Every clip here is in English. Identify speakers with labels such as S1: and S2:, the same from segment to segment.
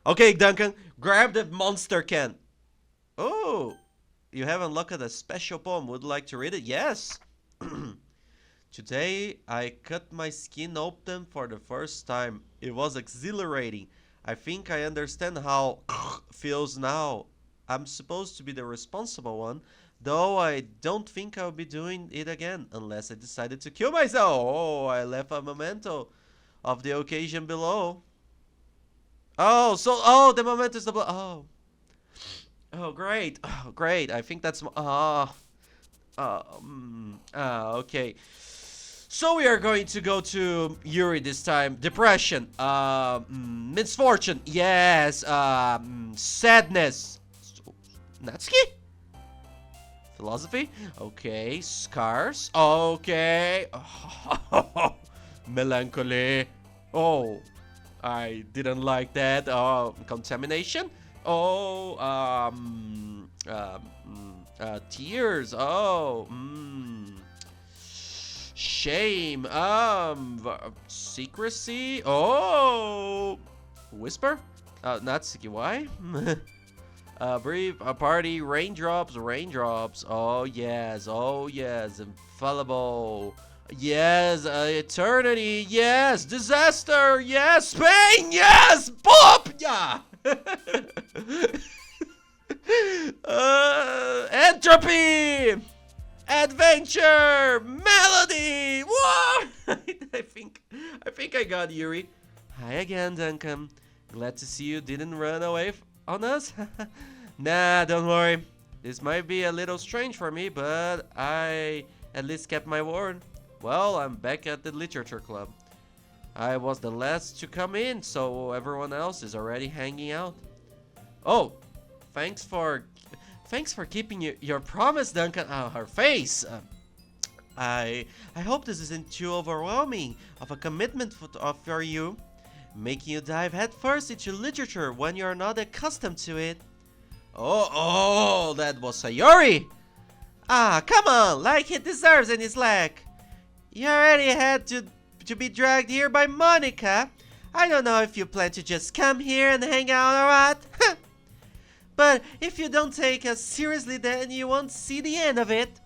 S1: Okay, Duncan, grab the monster can. Oh, you have unlocked a special poem. Would you like to read it? Yes. Today, I cut my skin open for the first time. It was exhilarating. I think I understand how feels now. I'm supposed to be the responsible one, though I don't think I'll be doing it again unless I decided to kill myself. Oh, I left a memento of the occasion below. Oh, the memento is the oh, great. Oh, great. I think that's okay. So we are going to go to Yuri this time. Depression. Misfortune. Yes. Sadness. Natsuki? Philosophy. Okay. Scars. Okay. Melancholy. Oh, I didn't like that. Contamination. Oh, tears. Oh, shame. Secrecy. Oh, whisper. Natsuki, why? Brief. A party. Raindrops. Raindrops. Oh yes. Oh yes. Infallible. Yes. Eternity. Yes. Disaster. Yes. Pain. Yes. Pop. Yeah. Entropy. Adventure. Melody. What? I think I got Yuri. Hi again, Duncan. Glad to see you didn't run away on us. Nah, don't worry. This might be a little strange for me, but I at least kept my word. Well, I'm back at the literature club. I was the last to come in, so everyone else is already hanging out. Oh, thanks for keeping your promise, Duncan. Her face. I hope this isn't too overwhelming of a commitment for you, making you dive headfirst into literature when you're not accustomed to it. Oh, that was Sayori. Come on, like he deserves in his leg. You already had to be dragged here by Monica. I don't know if you plan to just come here and hang out or what. But if you don't take us seriously, then you won't see the end of it.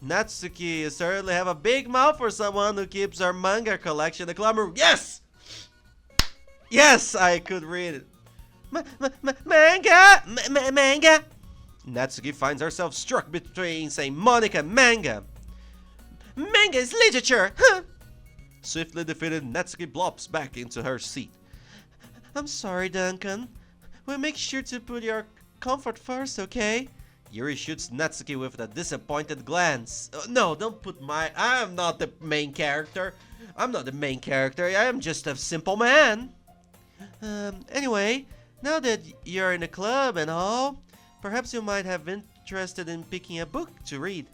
S1: Natsuki, you certainly have a big mouth for someone who keeps our manga collection in the club room. Yes! Yes, I could read it. Manga! Manga! Natsuki finds herself struck between saying Monica and manga. Manga is literature! Huh? Swiftly defeated, Natsuki blops back into her seat. I'm sorry, Duncan. We'll make sure to put your comfort first, okay? Yuri shoots Natsuki with a disappointed glance. No, don't put I'm not the main character. I'm not the main character. I am just a simple man. Anyway, now that you're in the club and all, perhaps you might have interested in picking a book to read.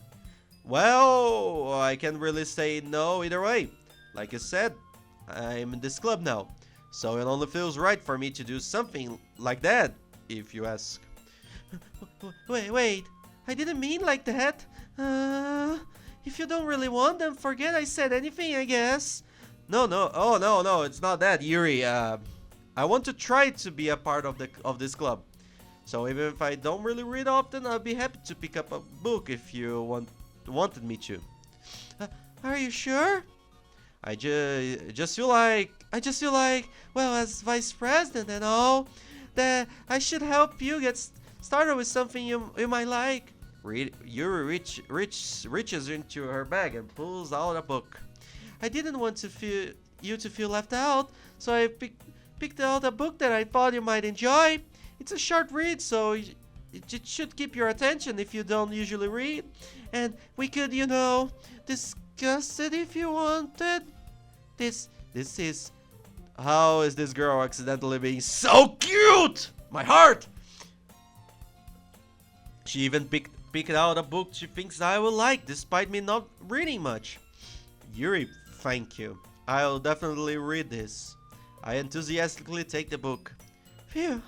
S1: Well, I can't really say no either way. Like I said, I'm in this club now, so it only feels right for me to do something like that, if you ask. Wait, I didn't mean like that. If you don't really want them, forget I said anything, I guess. No, it's not that, Yuri. I want to try to be a part of this club. So even if I don't really read often, I'll be happy to pick up a book if you wanted me to. Are you sure? I just feel like, well, as vice president and all, that I should help you get started with something you might like. Yuri reaches into her bag and pulls out a book. I didn't want to feel left out, so I picked out a book that I thought you might enjoy. It's a short read, so it should keep your attention if you don't usually read. And we could, discuss it if you wanted. This is... How is this girl accidentally being so cute? My heart! She even picked out a book she thinks I will like, despite me not reading much. Yuri, thank you. I'll definitely read this. I enthusiastically take the book. Phew.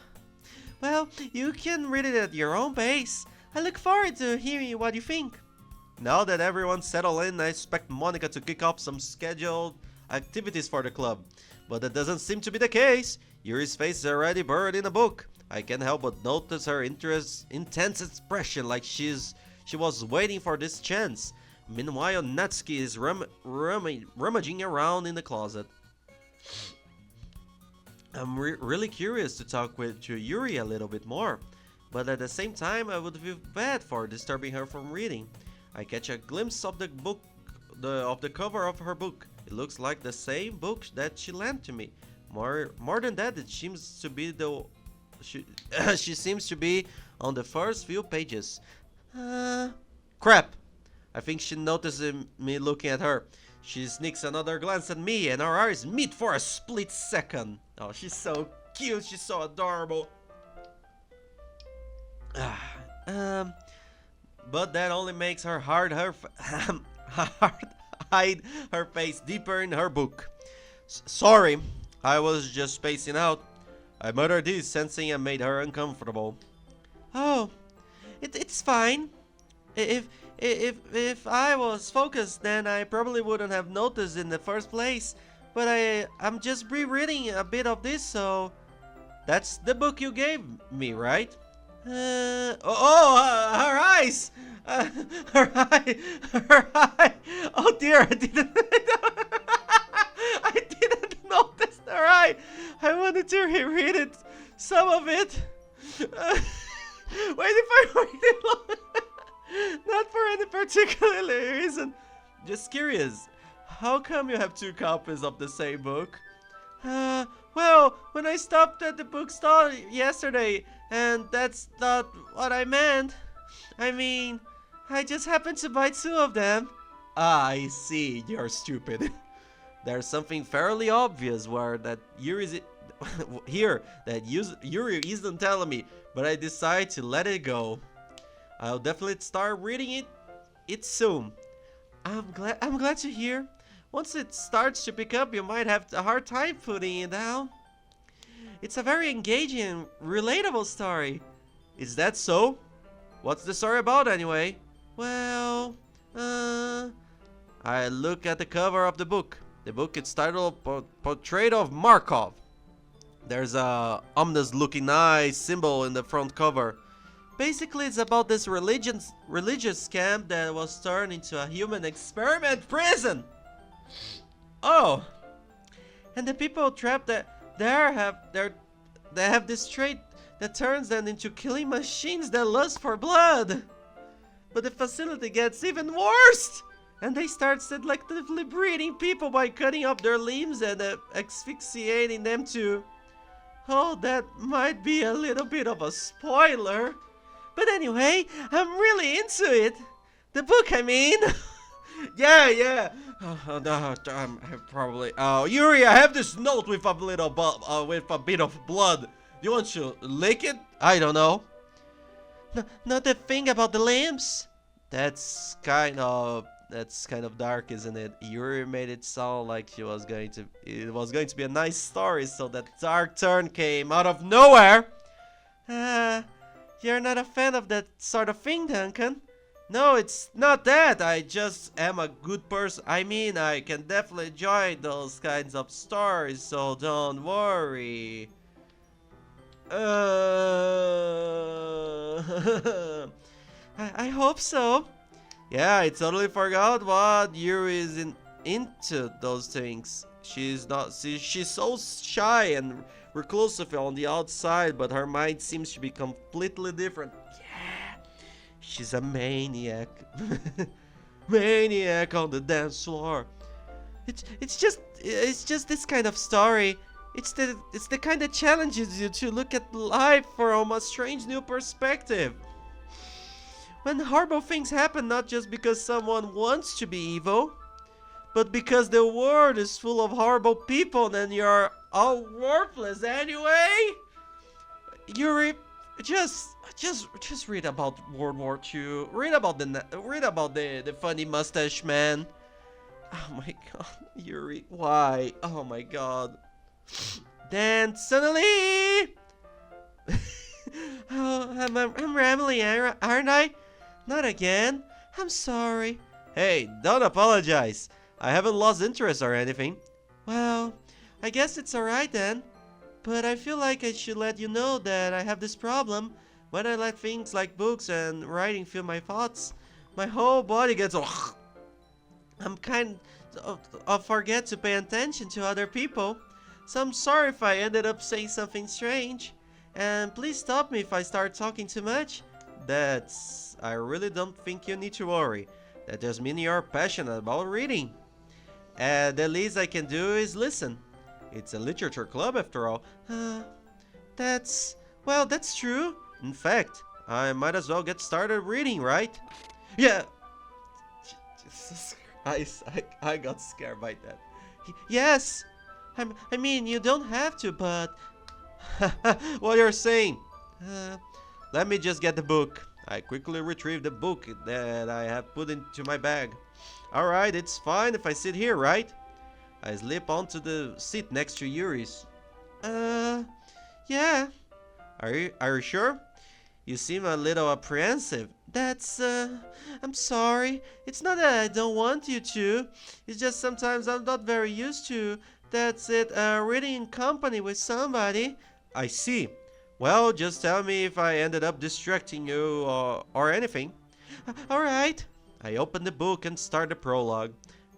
S1: Well, you can read it at your own pace. I look forward to hearing what you think. Now that everyone's settled in, I expect Monica to kick off some scheduled activities for the club. But that doesn't seem to be the case. Yuri's face is already buried in the book. I can't help but notice her intense expression, like she was waiting for this chance. Meanwhile, Natsuki is rummaging around in the closet. I'm really curious to talk to Yuri a little bit more, but at the same time I would feel bad for disturbing her from reading. I catch a glimpse of the cover of her book. It looks like the same book that she lent to me. More than that, it seems to be she seems to be on the first few pages. Crap! I think she notices me looking at her. She sneaks another glance at me and our eyes meet for a split second. Oh, she's so cute, she's so adorable. But that only makes her hide her face deeper in her book. Sorry, I was just spacing out. I muttered this, sensing I made her uncomfortable. Oh, it's fine. If I was focused, then I probably wouldn't have noticed in the first place. But I'm just rereading a bit of this, so that's the book you gave me, right? Her eyes! Her eye! Oh dear, I didn't notice her eye. I wanted to reread it, some of it. Wait, if I read it long. Not for any particular reason. Just curious. How come you have two copies of the same book? Well, when I stopped at the bookstore yesterday, and that's not what I meant. I mean, I just happened to buy two of them. Ah, I see. You're stupid. There's something fairly obvious that Yuri isn't telling me, but I decide to let it go. I'll definitely start reading it soon. I'm glad to hear. Once it starts to pick up, you might have a hard time putting it down. It's a very engaging and relatable story. Is that so? What's the story about anyway? Well, I look at the cover of the book. The book is titled Portrait of Markov. There's a ominous looking eye symbol in the front cover. Basically, it's about this religious camp that was turned into a human experiment prison. Oh, and the people trapped there have this trait that turns them into killing machines that lust for blood. But the facility gets even worse, and they start selectively breeding people by cutting off their limbs and asphyxiating them too. Oh, that might be a little bit of a spoiler. But anyway, I'm really into it. The book, I mean. Yeah. Probably. Oh, Yuri, I have this note with a bit of blood. Do you want to lick it? I don't know. No, not the thing about the limbs. That's kind of dark, isn't it? Yuri made it sound like it was going to be a nice story, so that dark turn came out of nowhere. You're not a fan of that sort of thing, Duncan. No, it's not that. I just am a good person. I mean, I can definitely enjoy those kinds of stories, so don't worry. I hope so. Yeah, I totally forgot what Yuri is into those things. She's so shy and reclusive on the outside, but her mind seems to be completely different. Yeah, she's a maniac. Maniac on the dance floor. It's just this kind of story. It's the kind that challenges you to look at life from a strange new perspective. When horrible things happen, not just because someone wants to be evil, but because the world is full of horrible people and you're all worthless anyway. Yuri, just read about World War II. Read about the funny mustache man. Oh my god, Yuri, why? Oh my god. Then suddenly, oh, I'm rambling, aren't I? Not again. I'm sorry. Hey, don't apologize. I haven't lost interest or anything. Well, I guess it's alright then. but I feel like I should let you know that I have this problem. When I let things like books and writing fill my thoughts, my whole body gets I'm kind of forget to pay attention to other people. So I'm sorry if I ended up saying something strange. And please stop me if I start talking too much. I really don't think you need to worry. That just means you're passionate about reading. And the least I can do is listen. It's a literature club after all. That's true. In fact, I might as well get started reading, right? Yeah. Jesus Christ, I got scared by that. Yes. I mean, you don't have to, but... What you're saying? Let me just get the book. I quickly retrieve the book that I have put into my bag. Alright, it's fine if I sit here, right? I slip onto the seat next to Yuri's. Yeah. Are you sure? You seem a little apprehensive. I'm sorry. It's not that I don't want you to. It's just sometimes I'm not very used to. That's it, reading in company with somebody. I see. Well, just tell me if I ended up distracting you or anything. Alright. I open the book and start the prologue.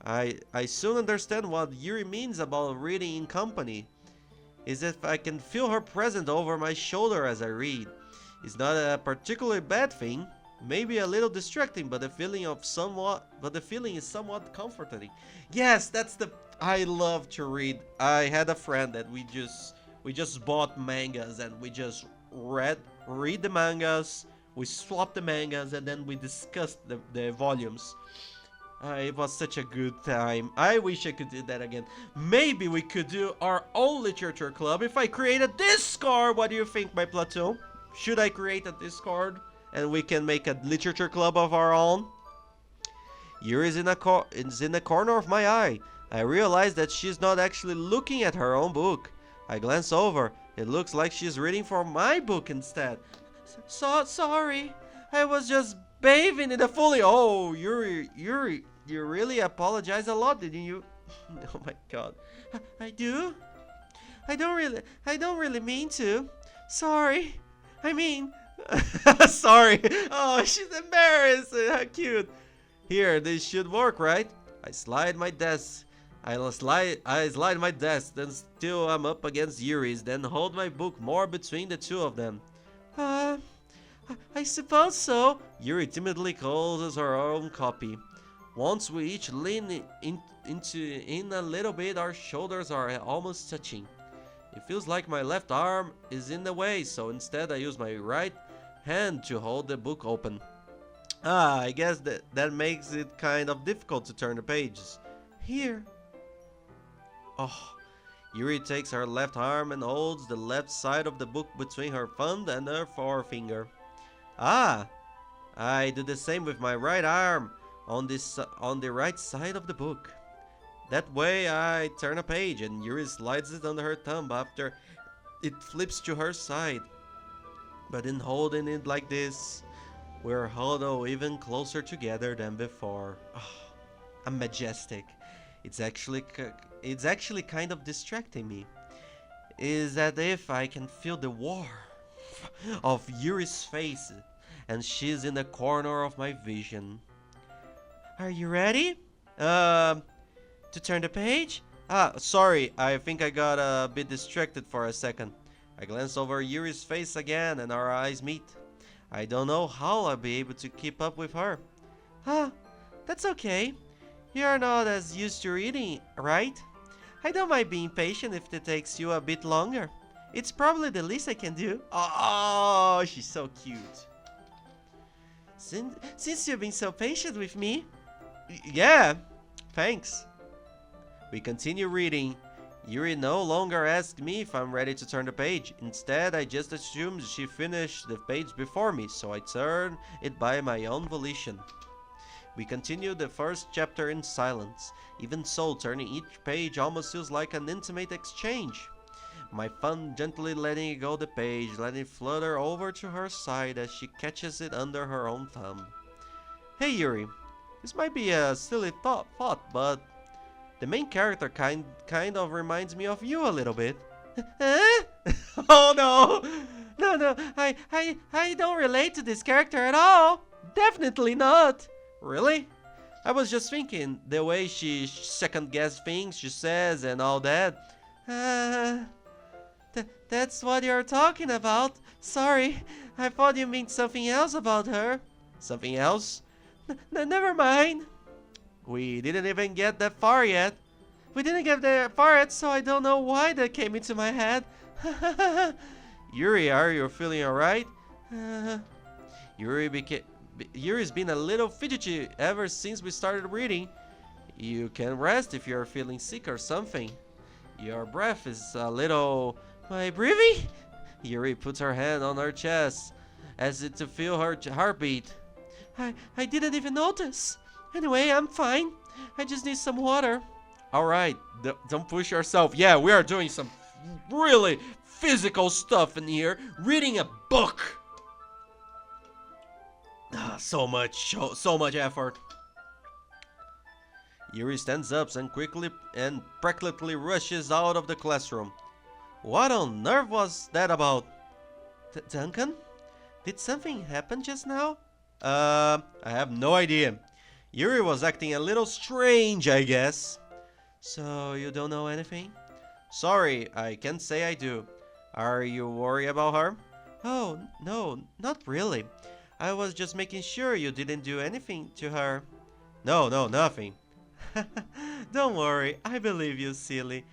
S1: I soon understand what Yuri means about reading in company. Is if I can feel her presence over my shoulder as I read. It's not a particularly bad thing. Maybe a little distracting, but the feeling is somewhat comforting. Yes, I love to read. I had a friend that we just bought mangas and we just read the mangas, we swapped the mangas, and then we discussed the volumes. It was such a good time. I wish I could do that again. Maybe we could do our own literature club if I create a Discord. What do you think, my platoon? Should I create a Discord and we can make a literature club of our own? Yuri is in the corner of my eye. I realize that she's not actually looking at her own book. I glance over. It looks like she's reading from my book instead. Sorry. I was just bathing in the fully. Oh, Yuri, you really apologize a lot, didn't you? Oh my god. I do? I don't really mean to. Sorry. I mean... Sorry. Oh, she's embarrassed. How cute. Here, this should work, right? I slide my desk, then still I'm up against Yuri's, then hold my book more between the two of them. I suppose so. Yuri timidly closes her own copy. Once we each lean in a little bit, our shoulders are almost touching. It feels like my left arm is in the way, so instead I use my right hand to hold the book open. I guess that makes it kind of difficult to turn the pages. Here. Oh, Yuri takes her left arm and holds the left side of the book between her thumb and her forefinger. I do the same with my right arm on the right side of the book. That way I turn a page and Yuri slides it under her thumb after it flips to her side. But in holding it like this, we're huddled even closer together than before. Oh, I'm majestic. It's actually kind of distracting me. Is as if I can feel the warmth of Yuri's face, and she's in the corner of my vision. Are you ready? To turn the page? Sorry, I think I got a bit distracted for a second. I glance over Yuri's face again and our eyes meet. I don't know how I'll be able to keep up with her. That's okay. You're not as used to reading, right? I don't mind being patient if it takes you a bit longer. It's probably the least I can do. Oh, she's so cute. Since you've been so patient with me. Yeah, thanks. We continue reading. Yuri no longer asks me if I'm ready to turn the page. Instead, I just assume she finished the page before me, so I turn it by my own volition. We continue the first chapter in silence. Even so, turning each page almost feels like an intimate exchange. My thumb gently letting go the page, letting it flutter over to her side as she catches it under her own thumb. Hey Yuri, this might be a silly thought, but the main character kind of reminds me of you a little bit. Oh no! No, no, I don't relate to this character at all. Definitely not. Really? I was just thinking, the way she second-guess things she says and all that. That's what you're talking about. Sorry, I thought you meant something else about her. Something else? Never mind. We didn't even get that far yet. We didn't get that far yet, so I don't know why that came into my head. Yuri, are you feeling alright? Yuri's been a little fidgety ever since we started reading. You can rest if you're feeling sick or something. Your breath is a little... My breathing? Yuri puts her hand on her chest, as if to feel her heartbeat. I didn't even notice. Anyway, I'm fine. I just need some water. Alright, don't push yourself. Yeah, we are doing some really physical stuff in here. Reading a book. So much effort. Yuri stands up and quickly and practically rushes out of the classroom. What on earth was that about? Duncan? Did something happen just now? I have no idea. Yuri was acting a little strange, I guess. So you don't know anything? Sorry, I can't say I do. Are you worried about her? Oh, no, not really. I was just making sure you didn't do anything to her. No, nothing. Don't worry, I believe you, silly.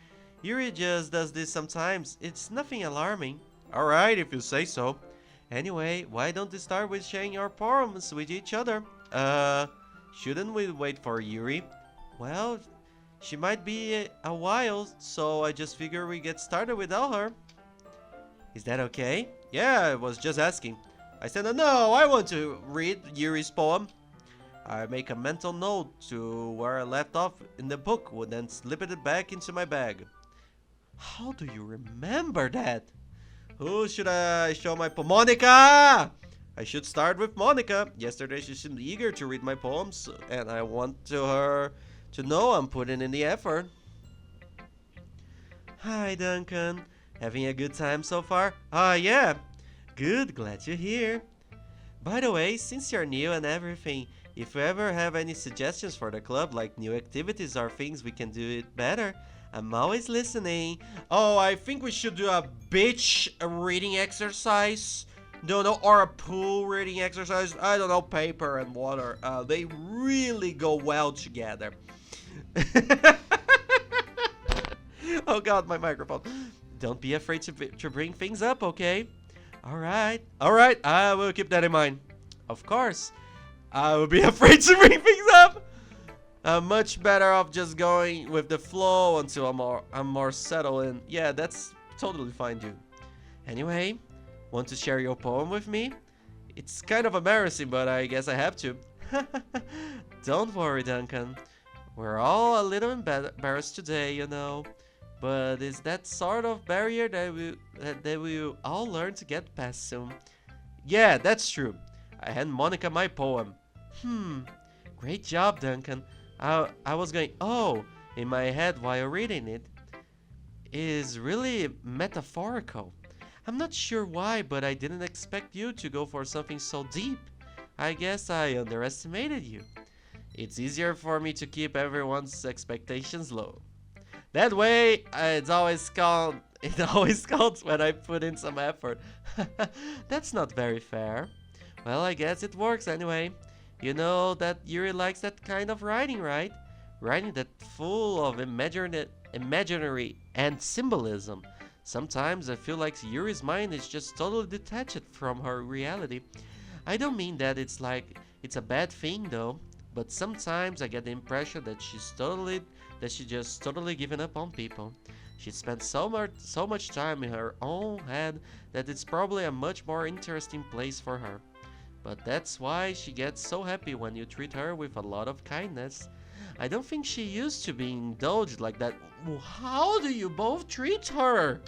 S1: Yuri just does this sometimes. It's nothing alarming. Alright, if you say so. Anyway, why don't we start with sharing our poems with each other? Shouldn't we wait for Yuri? Well, she might be a while, so I just figure we get started without her. Is that okay? Yeah, I was just asking. I said, no, I want to read Yuri's poem. I make a mental note to where I left off in the book, then slip it back into my bag. How do you remember that? Who should I show my poem? Monica! I should start with Monica. Yesterday she seemed eager to read my poems, and I want her to know I'm putting in the effort. Hi, Duncan. Having a good time so far? Yeah. Good, glad you're here. By the way, since you're new and everything, if you ever have any suggestions for the club, like new activities or things we can do it better, I'm always listening. Oh, I think we should do a beach reading exercise. No, or a pool reading exercise. I don't know, paper and water. They really go well together. Oh God, my microphone. Don't be afraid to bring things up, okay? Alright, I will keep that in mind. Of course, I will be afraid to bring things up. I'm much better off just going with the flow until I'm more settled in. Yeah, that's totally fine, dude. Anyway, want to share your poem with me? It's kind of embarrassing, but I guess I have to. Don't worry, Duncan. We're all a little embarrassed today, you know. But it's that sort of barrier that we all learn to get past soon. Yeah, that's true. I hand Monica my poem. Great job, Duncan. I was going, in my head while reading it. Is really metaphorical. I'm not sure why, but I didn't expect you to go for something so deep. I guess I underestimated you. It's easier for me to keep everyone's expectations low. That way, it always counts when I put in some effort. That's not very fair. Well, I guess it works anyway. You know that Yuri likes that kind of writing, right? Writing that's full of imaginary and symbolism. Sometimes I feel like Yuri's mind is just totally detached from her reality. I don't mean that it's a bad thing though, but sometimes I get the impression that she just totally given up on people. She spent so much time in her own head that it's probably a much more interesting place for her. But that's why she gets so happy when you treat her with a lot of kindness. I don't think she used to be indulged like that. How do you both treat her?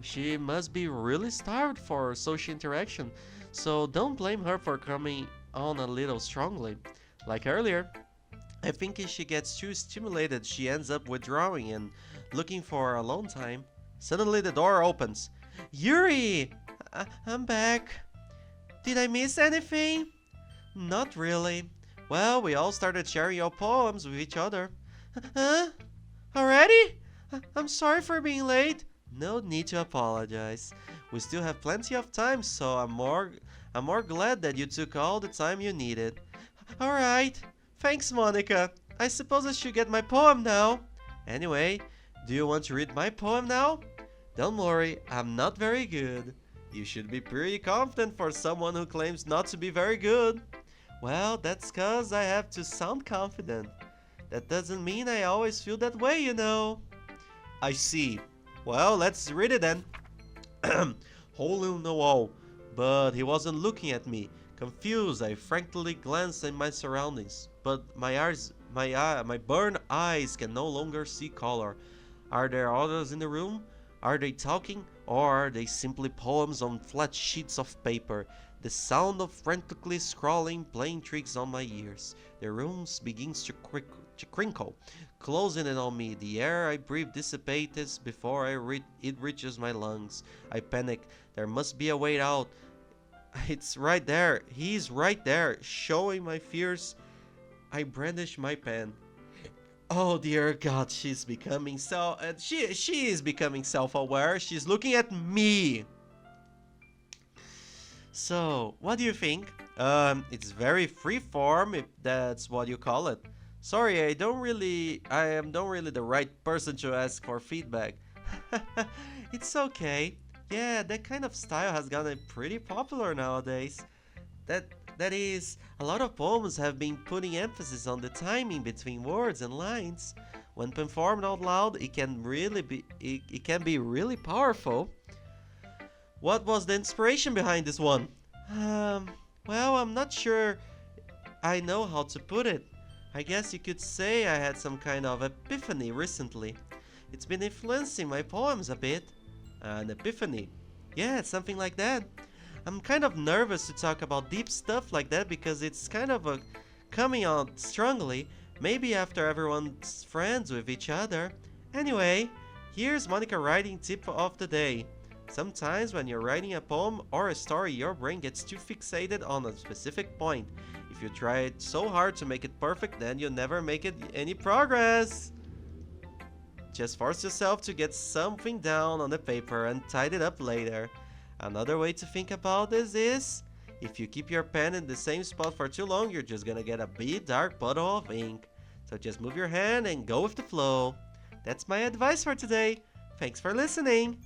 S1: She must be really starved for social interaction, so don't blame her for coming on a little strongly. Like earlier, I think if she gets too stimulated, she ends up withdrawing and looking for alone time. Suddenly the door opens. Yuri! I'm back. Did I miss anything? Not really. Well, we all started sharing your poems with each other. Huh? Already? I'm sorry for being late. No need to apologize. We still have plenty of time, so I'm more glad that you took all the time you needed. Alright. Thanks, Monica. I suppose I should get my poem now. Anyway, do you want to read my poem now? Don't worry, I'm not very good. You should be pretty confident for someone who claims not to be very good. Well, that's 'cause I have to sound confident. That doesn't mean I always feel that way, you know. I see. Well, let's read it then. Hole in the wall. But he wasn't looking at me. Confused, I frankly glanced at my surroundings. But my burned eyes can no longer see color. Are there others in the room? Are they talking? Or are they simply poems on flat sheets of paper? The sound of frantically scrawling playing tricks on my ears. The room begins to crinkle, closing in on me. The air I breathe dissipates before it reaches my lungs. I panic. There must be a way out. It's right there. He's right there, showing my fears. I brandish my pen. Oh dear God, she's becoming she is becoming self-aware. She's looking at me. So, what do you think? It's very freeform, if that's what you call it. Sorry, I am not really the right person to ask for feedback. It's okay. Yeah, that kind of style has gotten pretty popular nowadays. That is, a lot of poems have been putting emphasis on the timing between words and lines. When performed out loud, it can be really powerful. What was the inspiration behind this one? Well, I'm not sure I know how to put it. I guess you could say I had some kind of epiphany recently. It's been influencing my poems a bit. An epiphany. Yeah, something like that. I'm kind of nervous to talk about deep stuff like that because it's kind of coming out strongly. Maybe after everyone's friends with each other. Anyway, here's Monica writing tip of the day. Sometimes when you're writing a poem or a story, your brain gets too fixated on a specific point. If you try it so hard to make it perfect, then you'll never make it any progress. Just force yourself to get something down on the paper and tidy it up later. Another way to think about this is, if you keep your pen in the same spot for too long, you're just gonna get a big dark puddle of ink. So just move your hand and go with the flow. That's my advice for today. Thanks for listening.